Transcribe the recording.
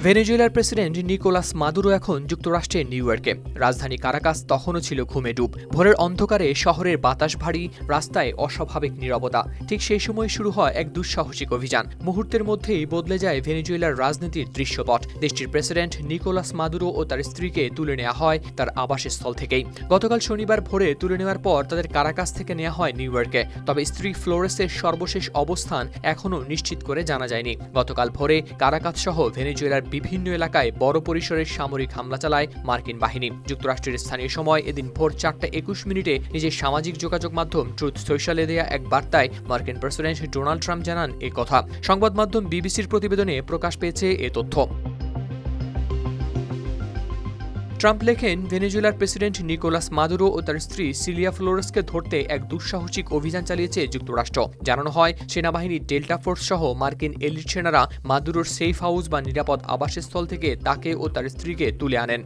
ভেনেজুয়েলার president Nicolas Maduro এখন যুক্তরাষ্ট্রের নিউ ইয়র্কে। রাজধানী কারাকাস তখনও ছিল ঘুমে ডুব। ভোরের অন্ধকারে শহরের বাতাস ভারী, রাস্তায় অস্বাভাবিক নীরবতা। ঠিক সেই সময় শুরু হয় এক দুঃসাহসিক অভিযান। মুহূর্তের মধ্যেই বদলে যায় ভেনেজুয়েলার রাজনীতির দৃশ্যপট। দেশটির প্রেসিডেন্ট নিকোলাস মাদুরো ও তার স্ত্রীকে তুলে নেওয়া হয় তার আবাসস্থল থেকেই। গতকাল শনিবার ভোরে তুলে নেওয়ার পর তাদের কারাকাস থেকে নেওয়া হয় নিউ ইয়র্কে। তবে স্ত্রী ফ্লোরেসের সর্বশেষ অবস্থান এখনও নিশ্চিত করে জানা যায়নি। গতকাল ভোরে কারাকাস সহ ভেনেজুয়েলার বিভিন্ন এলাকায় বড় পরিসরের সামরিক হামলা চালায় মার্কিন বাহিনী। যুক্তরাষ্ট্রের স্থানীয় সময় এদিন ভোর 4:21 নিজের সামাজিক যোগাযোগ মাধ্যম ট্রুথ সোশ্যালে দেয়া এক বার্তায় মার্কিন প্রেসিডেন্ট ডোনাল্ড ট্রাম্প জানান এ কথা। সংবাদ মাধ্যম বিবিসির প্রতিবেদনে প্রকাশ পেয়েছে এ তথ্য। ট্রাম্প লেখেন, ভেনেজুয়েলার প্রেসিডেন্ট নিকোলাস মাদুরো ও তার স্ত্রী সিলিয়া ফ্লোরেসকে ধরতে এক দুঃসাহসিক অভিযান চালিয়েছে যুক্তরাষ্ট্র। জানানো হয়, সেনাবাহিনীর ডেল্টা ফোর্স সহ মার্কিন এলিট সেনারা মাদুরোর সেফ হাউস বা নিরাপদ আবাসস্থল থেকে তাকে ও তার স্ত্রীকে তুলে আনেন।